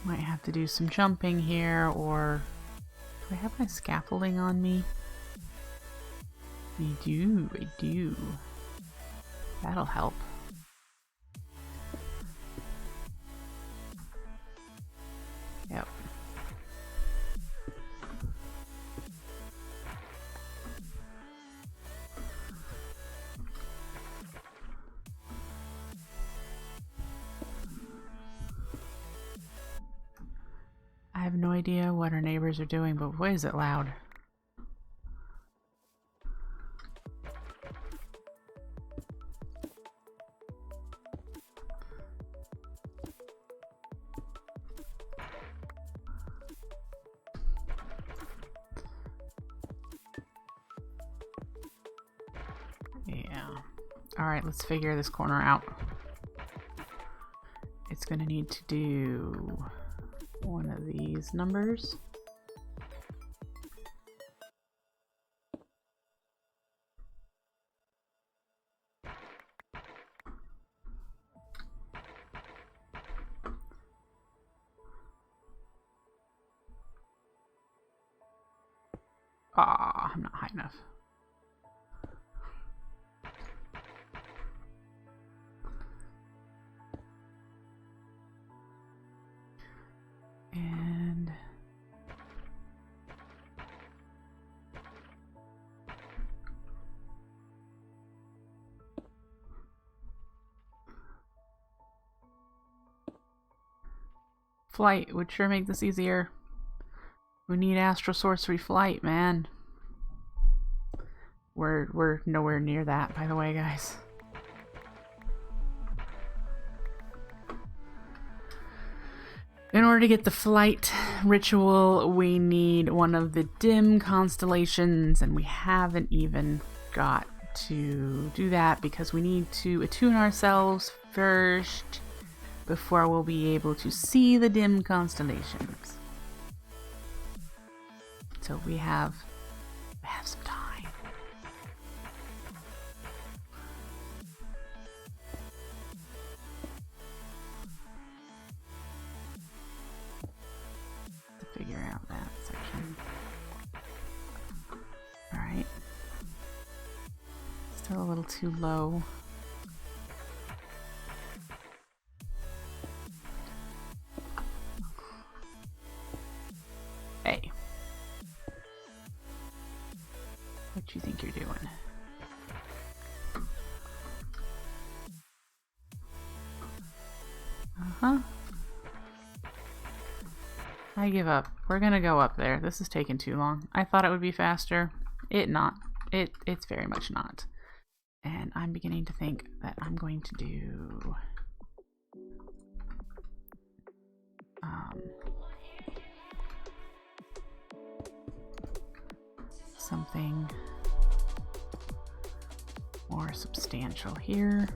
Might have to do some jumping here, or do I have my scaffolding on me? I do. That'll help. Yep. I have no idea what our neighbors are doing, but boy is it loud. Yeah. Alright, let's figure this corner out. It's gonna need to do one of these numbers. Ah, I'm not high enough. And flight would sure make this easier. We need astral sorcery flight, man. We're nowhere near that, by the way, guys. In order to get the flight ritual, we need one of the dim constellations, and we haven't even got to do that because we need to attune ourselves first before we'll be able to see the dim constellations. So we have some time. Figure out that section. Alright. Still a little too low. Hey. What you think you're doing? Uh-huh. I give up. We're gonna go up there. This is taking too long. I thought it would be faster. It's very much not. And I'm beginning to think that I'm going to do something more substantial here.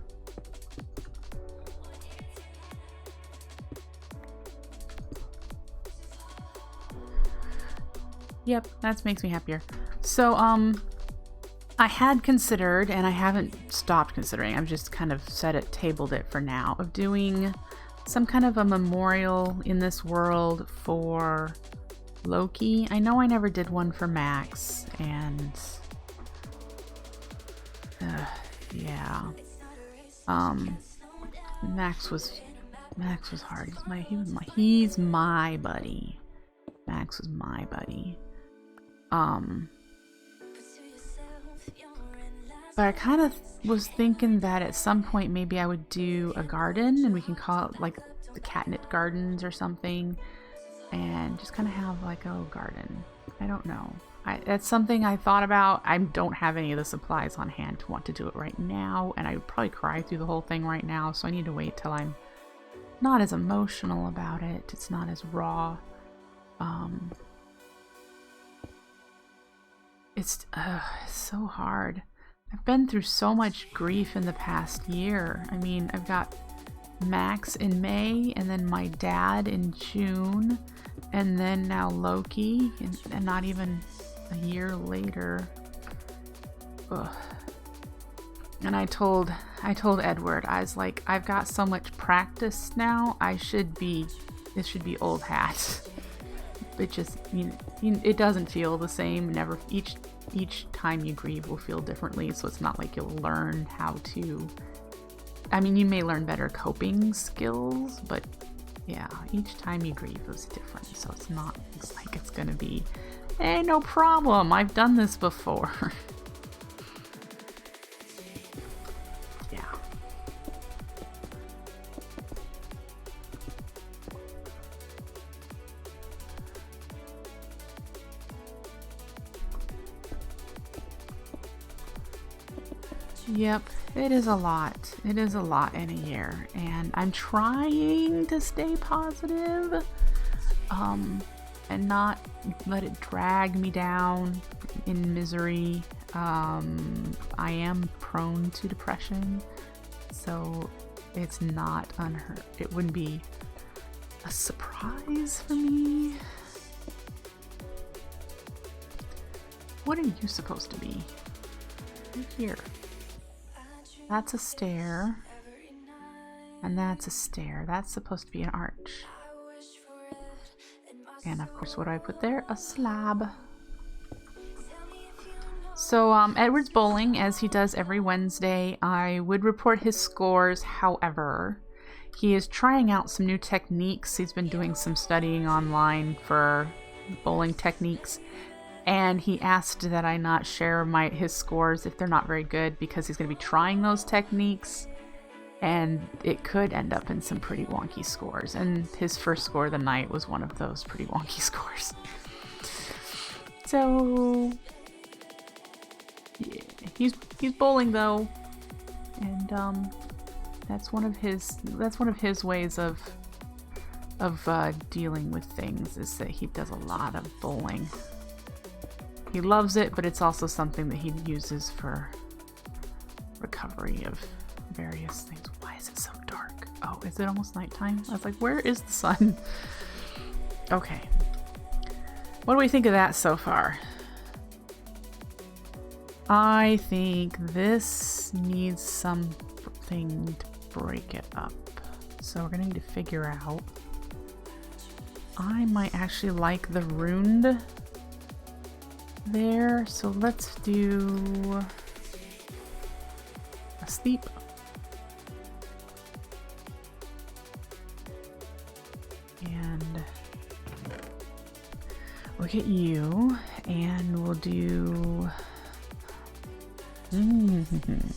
Yep, that makes me happier. So, I had considered, and I haven't stopped considering, I've just kind of tabled it for now, of doing some kind of a memorial in this world for Loki. I know I never did one for Max, and yeah. Max was hard. He's my buddy. Max was my buddy. But I kind of was thinking that at some point maybe I would do a garden, and we can call it like the catnip gardens or something, and just kind of have like a little garden. I don't know. That's something I thought about. I don't have any of the supplies on hand to want to do it right now, and I would probably cry through the whole thing right now, so I need to wait till I'm not as emotional about it. It's not as raw. It's so hard. I've been through so much grief in the past year. I mean, I've got Max in May, and then my dad in June, and then now Loki, and not even a year later. Ugh. And I told Edward, I was like, I've got so much practice now, I should be This should be old hat. It just, it doesn't feel the same. Never, each time you grieve will feel differently, so it's not like you'll learn how to, I mean, you may learn better coping skills, but yeah, each time you grieve is different, so it's not like it's gonna be, hey, no problem, I've done this before. Yeah. Yep, it is a lot. It is a lot in a year, and I'm trying to stay positive, and not let it drag me down in misery. I am prone to depression, so it's not unheard. It wouldn't be a surprise for me. What are you supposed to be? Right here. That's a stair, and that's a stair. That's supposed to be an arch. And of course, what do I put there? A slab. So Edward's bowling, as he does every Wednesday. I would report his scores. However, he is trying out some new techniques. He's been doing some studying online for bowling techniques. And he asked that I not share his scores if they're not very good, because he's going to be trying those techniques, and it could end up in some pretty wonky scores. And his first score of the night was one of those pretty wonky scores. So yeah, he's bowling though, and that's one of his ways of dealing with things, is that he does a lot of bowling. He loves it, but it's also something that he uses for recovery of various things. Why is it so dark? Oh, is it almost nighttime? I was like, where is the sun? Okay. What do we think of that so far? I think this needs something to break it up. So we're gonna need to figure out. I might actually like the runed there, so let's do a steep. And look at you, and we'll do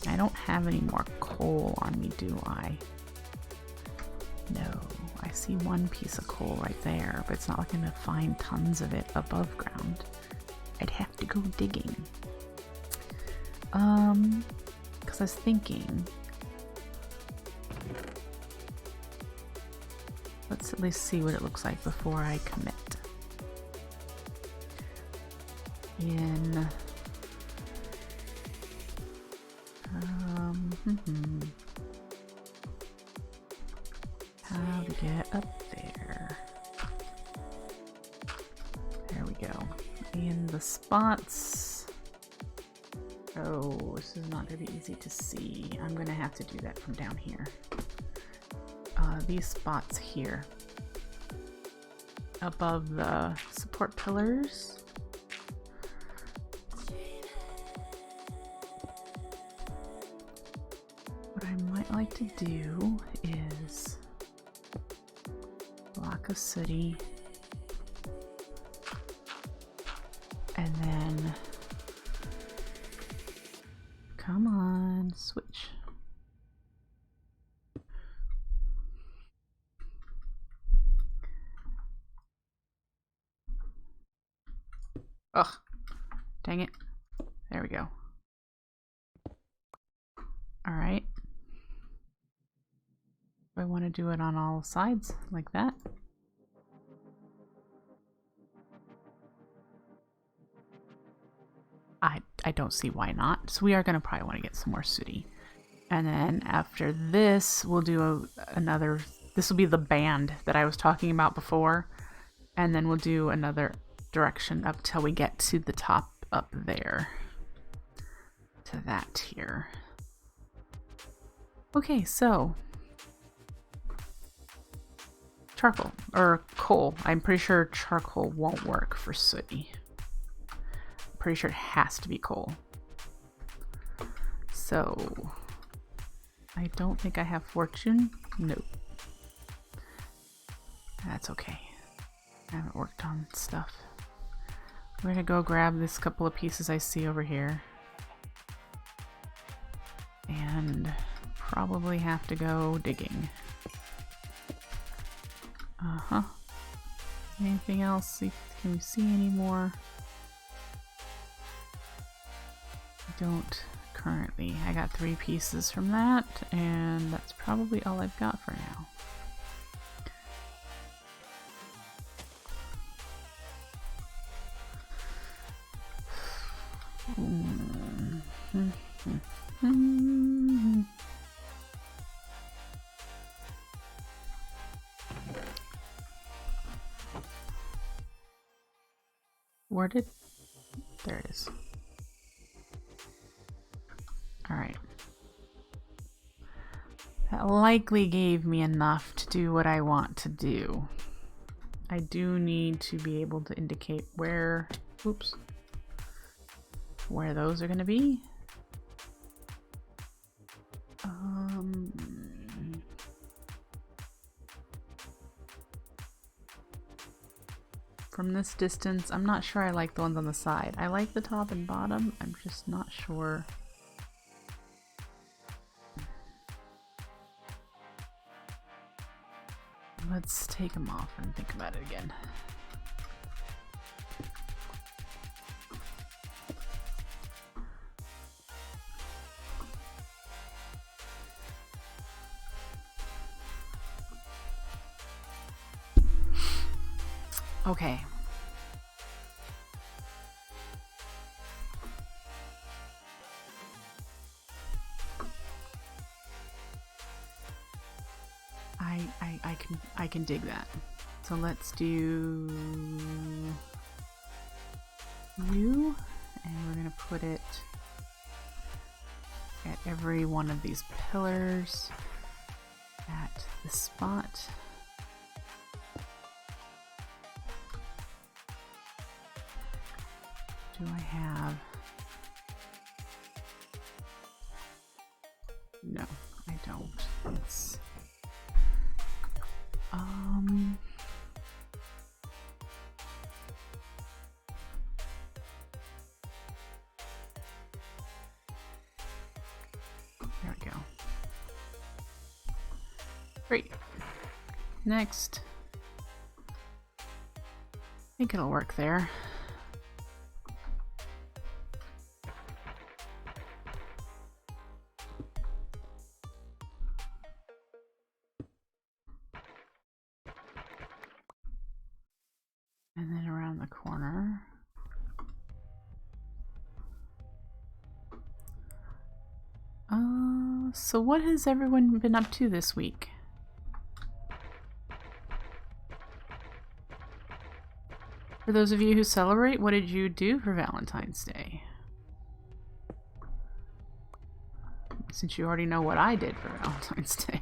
I don't have any more coal on me, do I? No, I see one piece of coal right there, but it's not like I'm gonna find tons of it above ground. I'd have to go digging. Because I was thinking, let's at least see what it looks like before I commit. How to get up there. There we go. In the spots. Oh, this is not going to be easy to see. I'm going to have to do that from down here. These spots here. Above the support pillars. What I might like to do is block a city. And then, come on, switch. Ugh, dang it. There we go. All right. I want to do it on all sides like that. I don't see why not. So we are going to probably want to get some more sooty. And then after this, we'll do another, this will be the band that I was talking about before. And then we'll do another direction up till we get to the top up there. To that here. Okay, so charcoal or coal. I'm pretty sure charcoal won't work for sooty. I'm pretty sure it has to be coal. So I don't think I have fortune. Nope. That's okay. I haven't worked on stuff. We're gonna go grab this couple of pieces I see over here. And probably have to go digging. Uh-huh. Anything else? Can you see any more? I don't currently. I got 3 pieces from that, and that's probably all I've got for now. Where did... There it is. Alright. That likely gave me enough to do what I want to do. I do need to be able to indicate where... Oops. Where those are going to be. From this distance, I'm not sure I like the ones on the side. I like the top and bottom. I'm just not sure. Let's take them off and think about it again. Okay. I can dig that. So let's do you, and we're gonna put it at every one of these pillars at the spot. Do I have... No, I don't. It's... There we go. Great. Next. I think it'll work there. And then around the corner. So what has everyone been up to this week? For those of you who celebrate, what did you do for Valentine's Day? Since you already know what I did for Valentine's Day.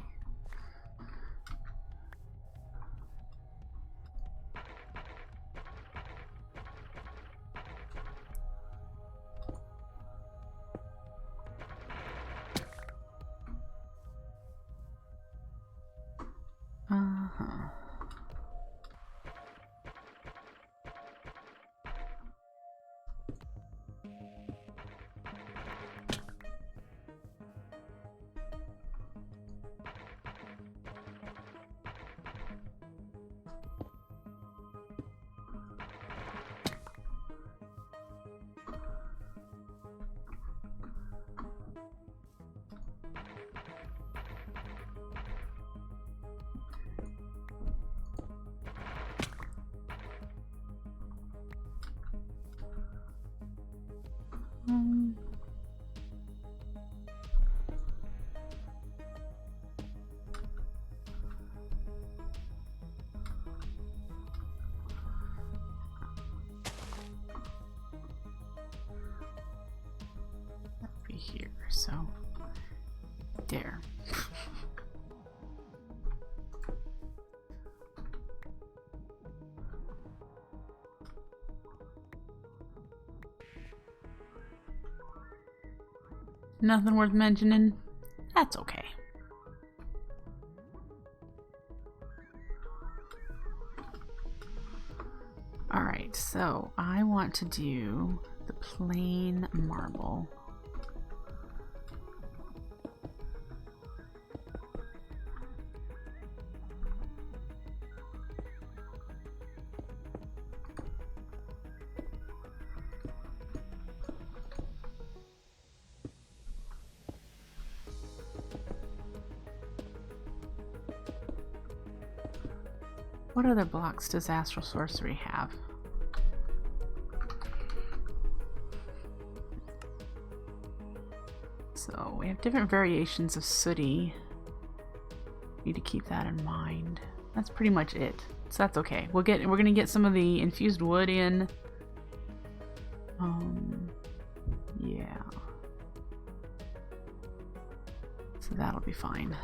Nothing worth mentioning. That's okay. Alright, so I want to do the plain marble. What other blocks does Astral Sorcery have? So we have different variations of sooty. Need to keep that in mind. That's pretty much it. So that's okay. We're gonna get some of the infused wood in. Yeah. So that'll be fine.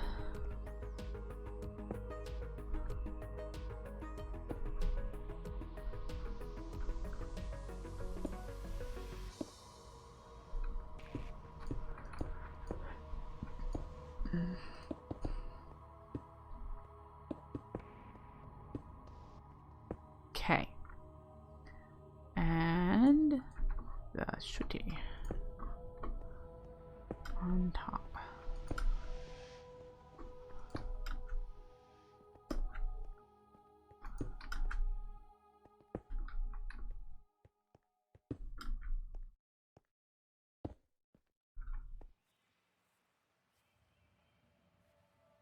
Okay. And the shooty on top.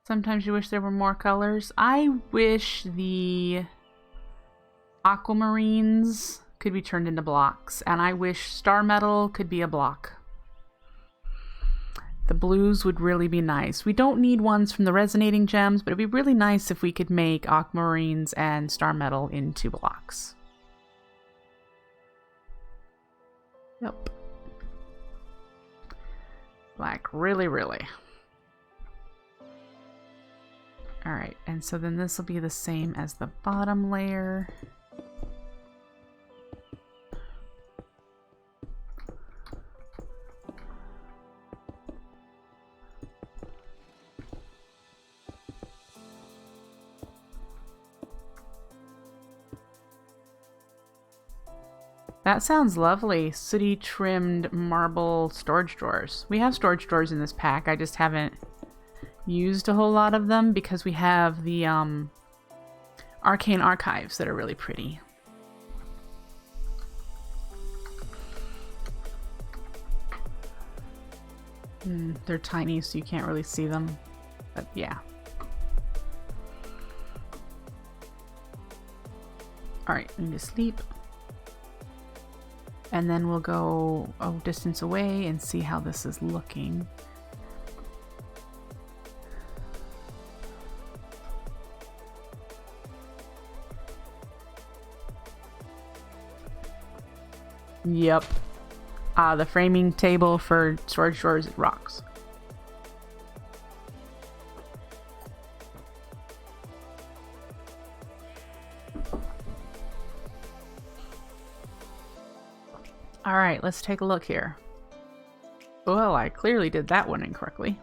Sometimes you wish there were more colors. I wish the aquamarines could be turned into blocks, and I wish star metal could be a block. The blues would really be nice. We don't need ones from the resonating gems, but it'd be really nice if we could make aquamarines and star metal into blocks. Yep. Like, really, really. Alright, and so then this will be the same as the bottom layer. That sounds lovely. Sooty trimmed marble storage drawers. We have storage drawers in this pack. I just haven't used a whole lot of them because we have the arcane archives that are really pretty. They're tiny, so you can't really see them, but yeah. Alright, we need to sleep. And then we'll go a distance away and see how this is looking. Yep. The framing table for storage drawers rocks. Alright, let's take a look here. Well, I clearly did that one incorrectly.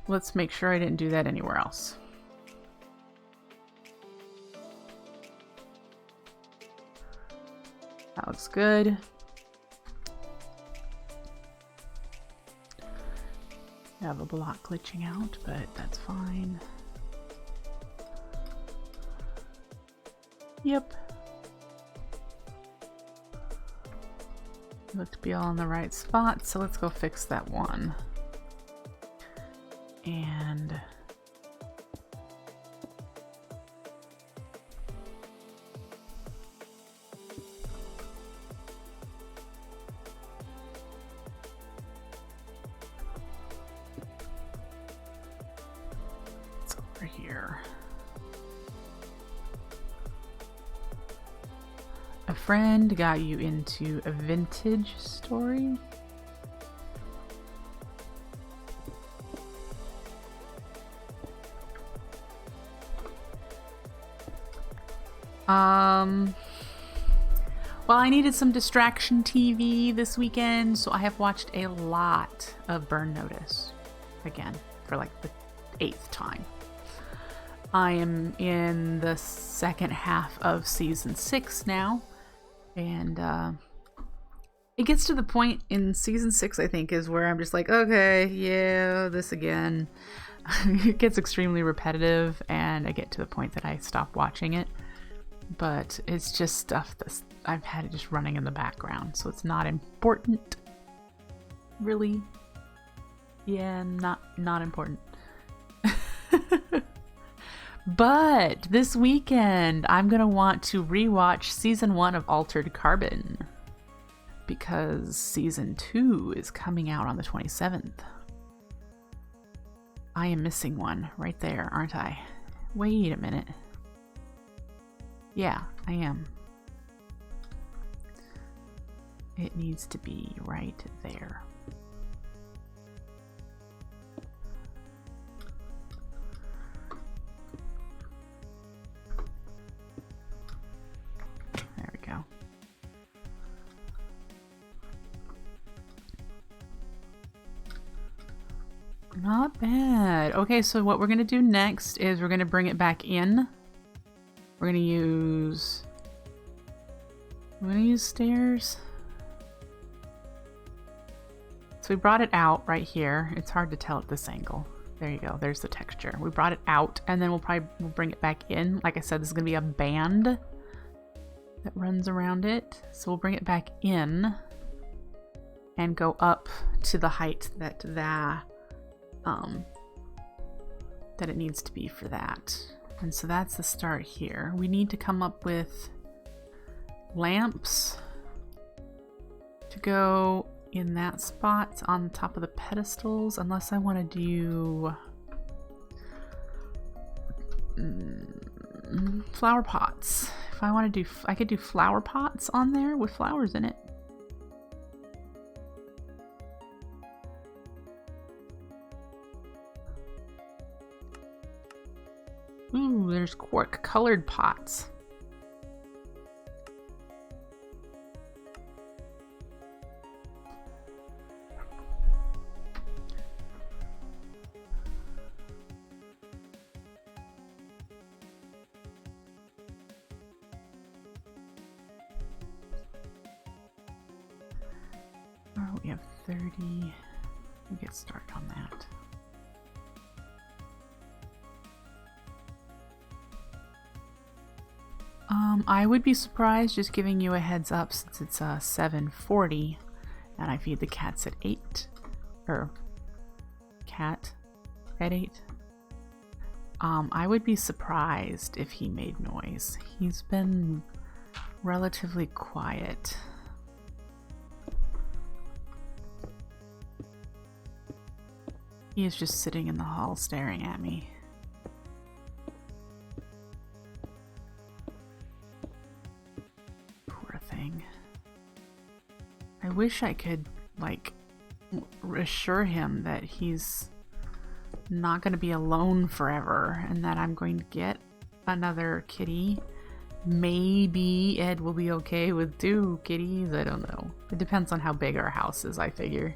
Let's make sure I didn't do that anywhere else. That looks good. I have a block glitching out, but that's fine. Yep. Look to be all in the right spot, so let's go fix that one. And it's over here. A friend got you into a vintage story? Well, I needed some distraction TV this weekend, so I have watched a lot of Burn Notice again for like the 8th time. I am in the second half of season 6 now, and it gets to the point in season 6, I think, is where I'm just like, okay, yeah, this again. It gets extremely repetitive, and I get to the point that I stop watching it. But it's just stuff that I've had it just running in the background, so it's not important. Really? Yeah, not important. But this weekend, I'm gonna want to rewatch season 1 of Altered Carbon, because season 2 is coming out on the 27th. I am missing one right there, aren't I? Wait a minute. Yeah, I am. It needs to be right there. There we go. Not bad. Okay, so what we're going to do next is we're going to bring it back in. We're going to use stairs. So we brought it out right here. It's hard to tell at this angle. There you go. There's the texture. We brought it out, and then we'll bring it back in. Like I said, this is going to be a band that runs around it. So we'll bring it back in and go up to the height that it needs to be for that. And so that's the start here. We need to come up with lamps to go in that spot on top of the pedestals, unless I want to do flower pots. If I want to do, I could do flower pots on there with flowers in it. Ooh, there's quark colored pots. Oh, we have 30. We'll get started on that. I would be surprised, just giving you a heads up, since it's 7:40 and I feed the cats at 8, or cat at 8. I would be surprised if he made noise. He's been relatively quiet. He is just sitting in the hall staring at me. I wish I could, like, reassure him that he's not going to be alone forever and that I'm going to get another kitty. Maybe Ed will be okay with 2 kitties. I don't know. It depends on how big our house is, I figure.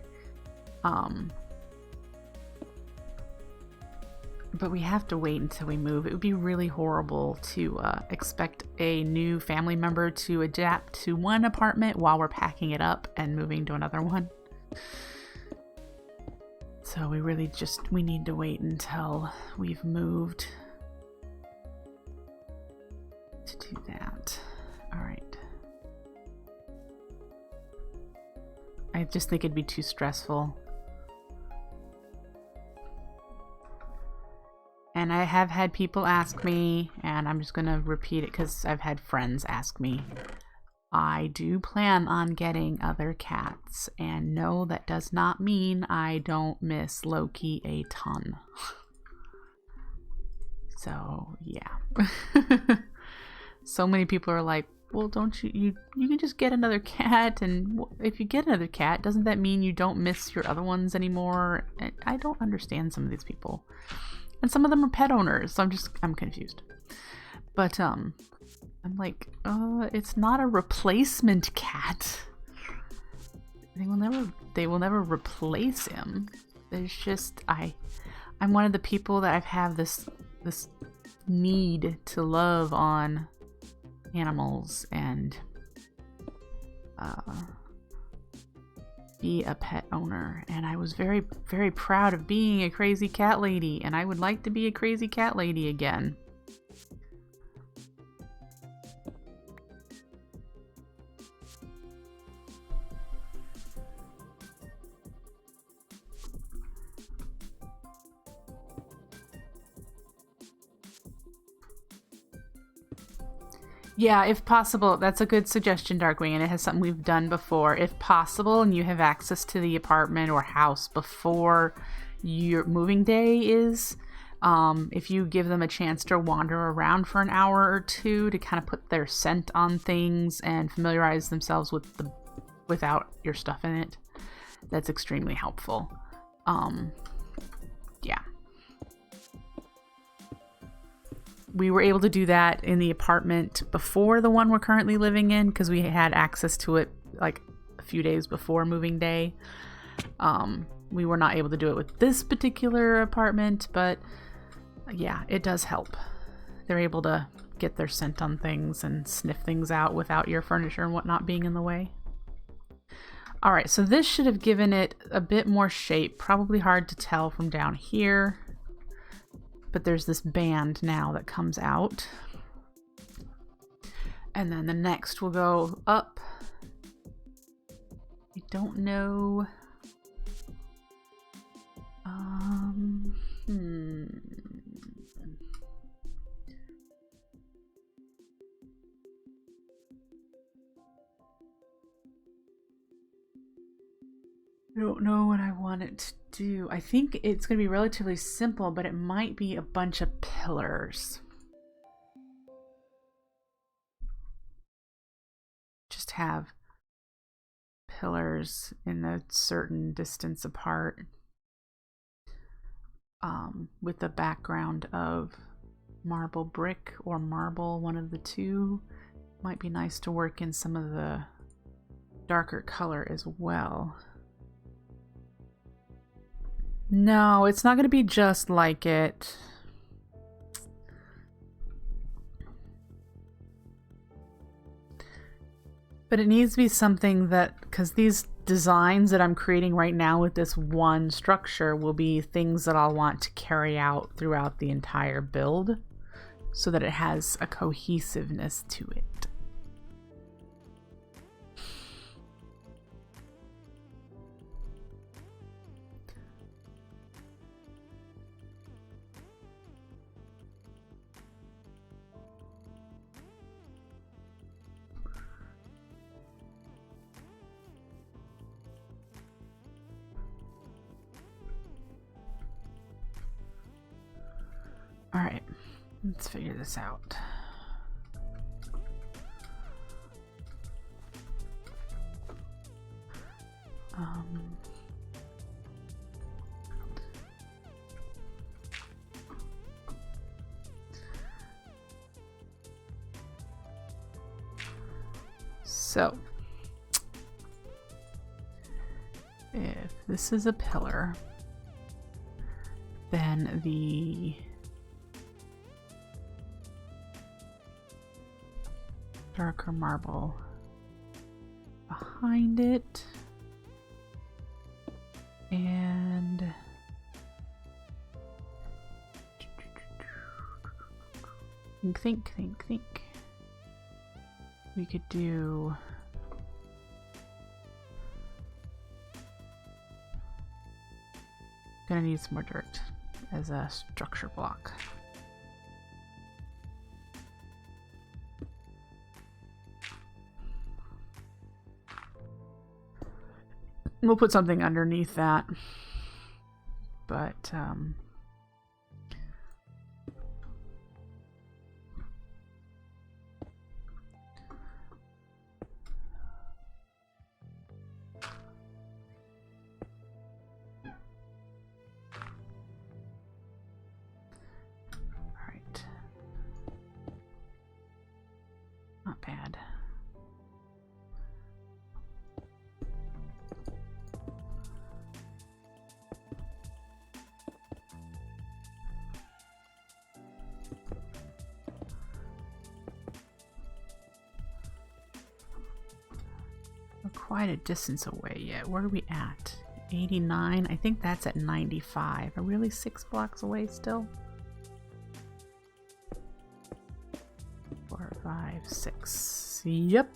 But we have to wait until we move. It would be really horrible to expect a new family member to adapt to one apartment while we're packing it up and moving to another one. So we really we need to wait until we've moved to do that. All right. I just think it'd be too stressful. And I have had people ask me, and I'm just going to repeat it because I've had friends ask me. I do plan on getting other cats, and no, that does not mean I don't miss Loki a ton. So, yeah. So many people are like, well, don't you can just get another cat, and if you get another cat, doesn't that mean you don't miss your other ones anymore? I don't understand some of these people. And some of them are pet owners, so I'm confused. But I'm like, it's not a replacement cat. They will never replace him. There's just I'm one of the people that have this need to love on animals and be a pet owner, and I was very, very proud of being a crazy cat lady, and I would like to be a crazy cat lady again. Yeah, if possible, that's a good suggestion, Darkwing, and it has something we've done before. If possible, and you have access to the apartment or house before your moving day is, if you give them a chance to wander around for an hour or two to kind of put their scent on things and familiarize themselves without your stuff in it, that's extremely helpful. Yeah. We were able to do that in the apartment before the one we're currently living in because we had access to it like a few days before moving day. We were not able to do it with this particular apartment, but yeah, it does help. They're able to get their scent on things and sniff things out without your furniture and whatnot being in the way. All right, so this should have given it a bit more shape. Probably hard to tell from down here. But there's this band now that comes out. And then the next will go up. I don't know. I don't know what I want it to do. I think it's going to be relatively simple, but it might be a bunch of pillars. Just have pillars in a certain distance apart, with the background of marble brick or marble, one of the two. Might be nice to work in some of the darker color as well. No, it's not going to be just like it. But it needs to be something that, because these designs that I'm creating right now with this one structure will be things that I'll want to carry out throughout the entire build so that it has a cohesiveness to it. All right, let's figure this out. So, if this is a pillar, then the darker marble behind it, and think. We could do gonna need some more dirt as a structure block. We'll put something underneath that, but Not bad. We're quite a distance away yet. Where are we at? 89? I think that's at 95. Are we really 6 blocks away still? 4, 5, 6. Yep.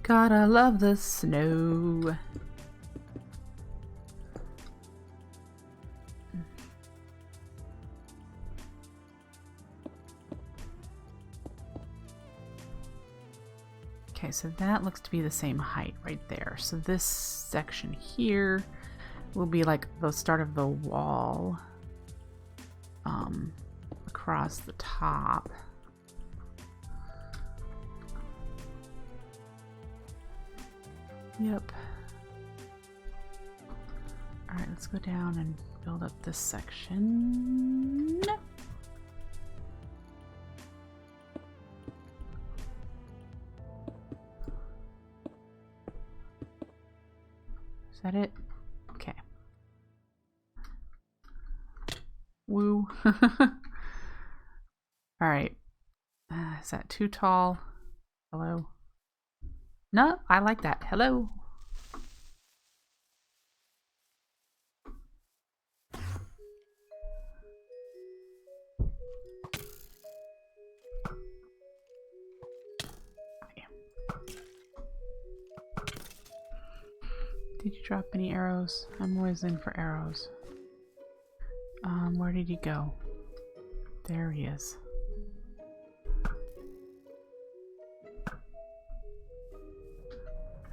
Gotta love the snow. Okay, so that looks to be the same height right there. So this section here will be like the start of the wall across the top. Yep. Alright, let's go down and build up this section. Is that it? Okay. Woo. Alright. Is that too tall? Hello? No, I like that. Hello. Did you drop any arrows? I'm always in for arrows. Where did he go? There he is.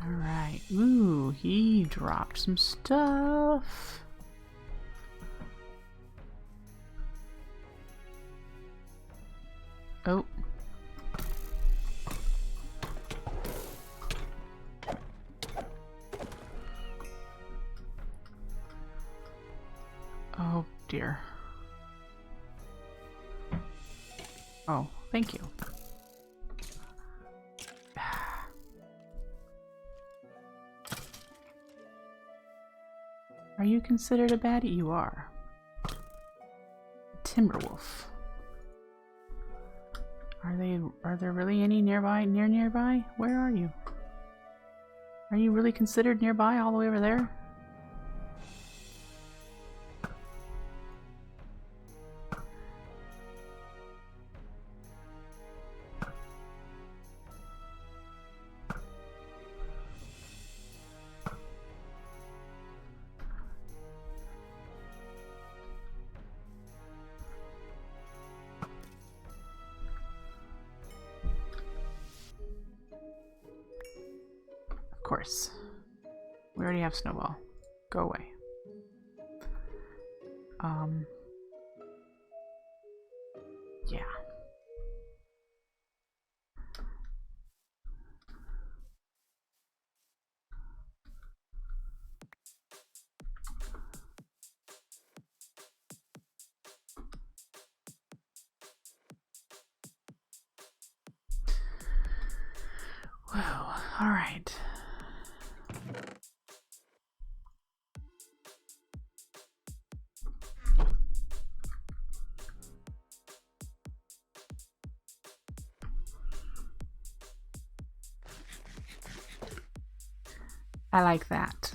Alright. Ooh, he dropped some stuff. Oh. Oh dear. Oh, thank you. Are you considered a baddie? You are. Timberwolf. Are there really any nearby? Where are you? Are you really considered nearby all the way over there? Of course. We already have Snowball. Go away. Yeah. Whoa, all right. I like that.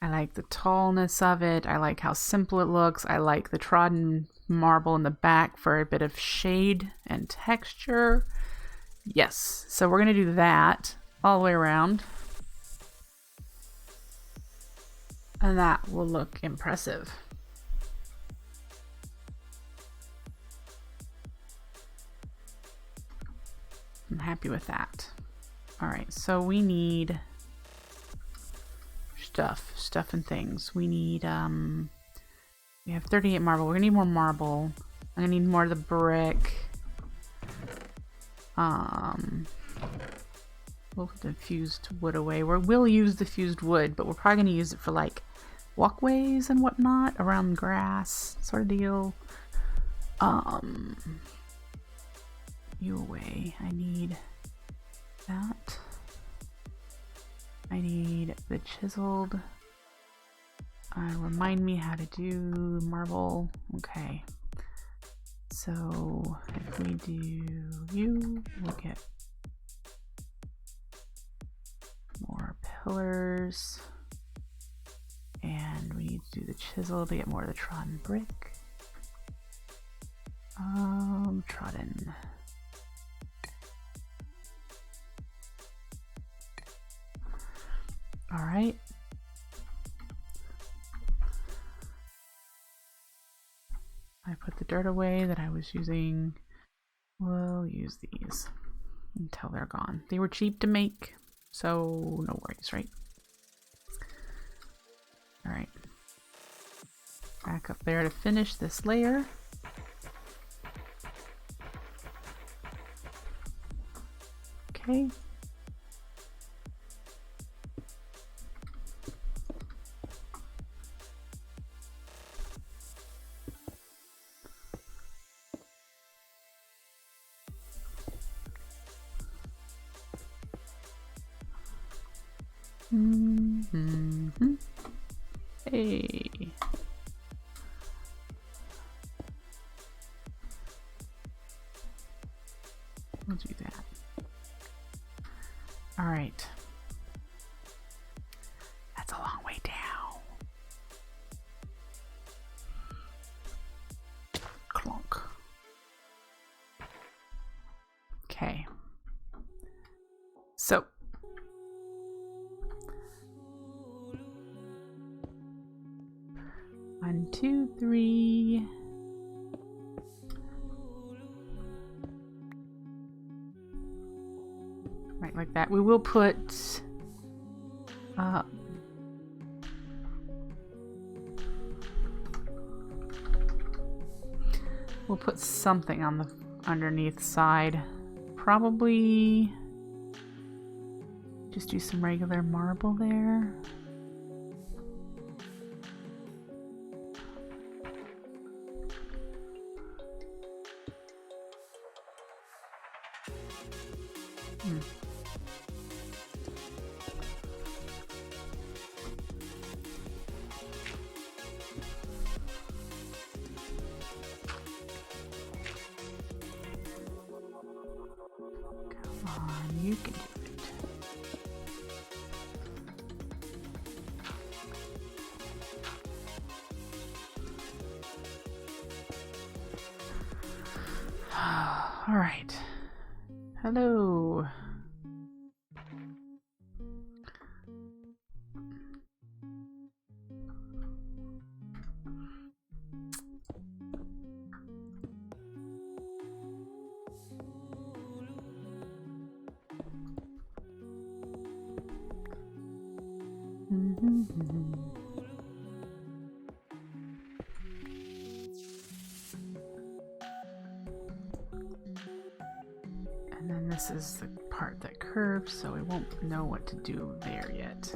I like the tallness of it. I like how simple it looks. I like the trodden marble in the back for a bit of shade and texture. Yes, so we're going to do that all the way around. And that will look impressive. I'm happy with that. Alright, so we need stuff and things. We need, we have 38 marble. We're gonna need more marble. I'm gonna need more of the brick. We'll put the fused wood away. We'll use the fused wood, but we're probably gonna use it for like walkways and whatnot around grass sort of deal. You away. I need that. I need the chiseled. Remind me how to do marble. Okay. So if we do you, we'll get more pillars. And we need to do the chisel to get more of the trodden brick. Trodden. All right. I put the dirt away that I was using. We'll use these until they're gone. They were cheap to make, so no worries, right? All right. Back up there to finish this layer. Okay. Hey. We'll do that. All right. That's a long way down. Clunk. Okay. So 1, 2, 3. Right, like that. We will put we'll put something on the underneath side. Probably just do some regular marble there. You can do it. All right. Hello. And then this is the part that curves, so we won't know what to do there yet.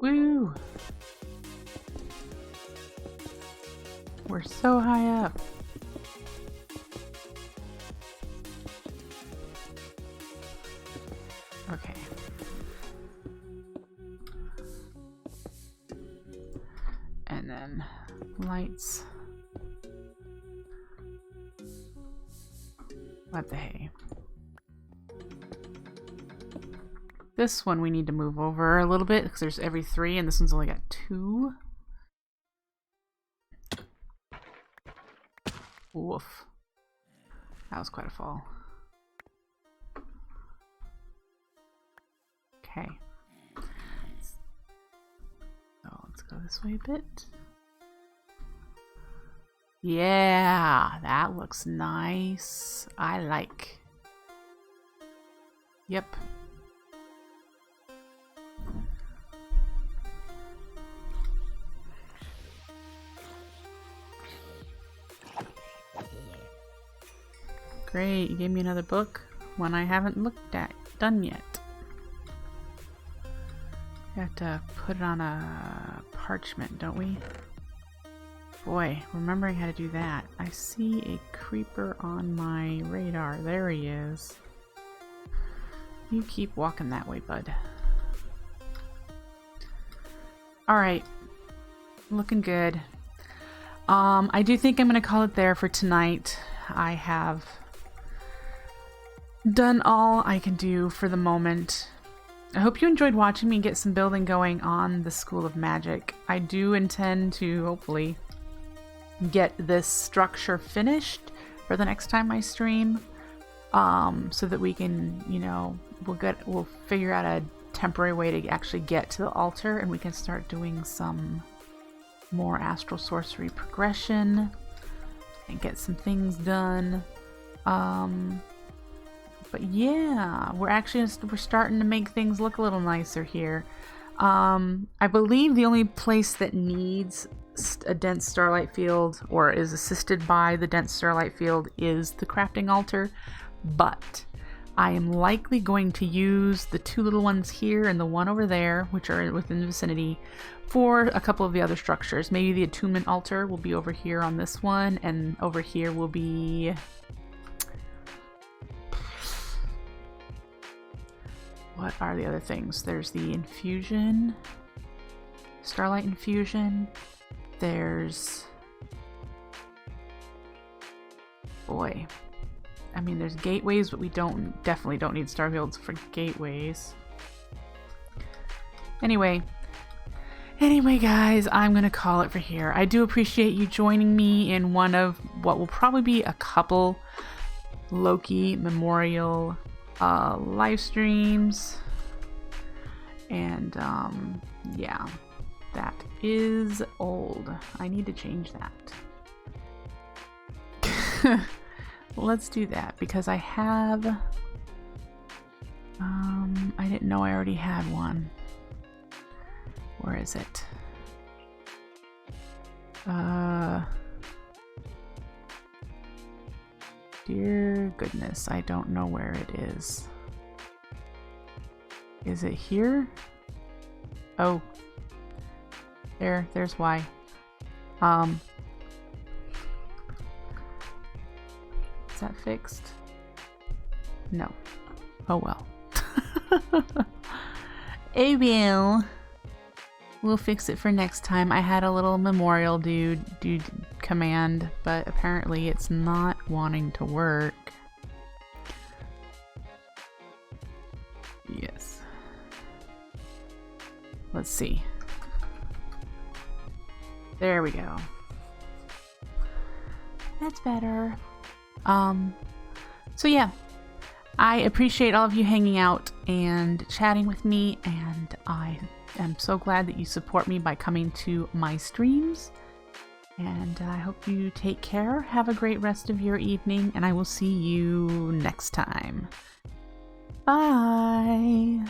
Woo! We're so high up. Okay. And then lights. What the hay? This one we need to move over a little bit because there's every 3 and this one's only got 2. Woof. That was quite a fall. Okay. So let's go this way a bit. Yeah, that looks nice. I like. Yep. Great, you gave me another book, one I haven't looked at, done yet. We have to put it on a parchment, don't we? Boy, remembering how to do that. I see a creeper on my radar. There he is. You keep walking that way, bud. Alright. Looking good. I do think I'm going to call it there for tonight. I have done all I can do for the moment. I hope you enjoyed watching me get some building going on the School of Magic. I do intend to, hopefully, get this structure finished for the next time I stream, so that we can, you know, we'll figure out a temporary way to actually get to the altar and we can start doing some more astral sorcery progression and get some things done. But yeah, we're starting to make things look a little nicer here. I believe the only place that needs a dense starlight field or is assisted by the dense starlight field is the crafting altar, but I am likely going to use the 2 little ones here and the one over there, which are within the vicinity, for a couple of the other structures. Maybe the attunement altar will be over here on this one, and over here will be... what are the other things? There's the infusion, starlight infusion. There's... boy. I mean, there's gateways, but we definitely don't need star fields for gateways. Anyway, guys, I'm going to call it for here. I do appreciate you joining me in one of what will probably be a couple Loki Memorial live streams. And, yeah, that is old. I need to change that. Let's do that because I have, I didn't know I already had one. Where is it? Dear goodness, I don't know where it is. Is it here? Oh, there's why. Is that fixed? No. Oh well. Oh well. We'll fix it for next time. I had a little memorial dude command, but apparently it's not wanting to work. Yes. Let's see. There we go. That's better. So yeah, I appreciate all of you hanging out and chatting with me, and I am so glad that you support me by coming to my streams, and I hope you take care. Have a great rest of your evening, and I will see you next time. Bye!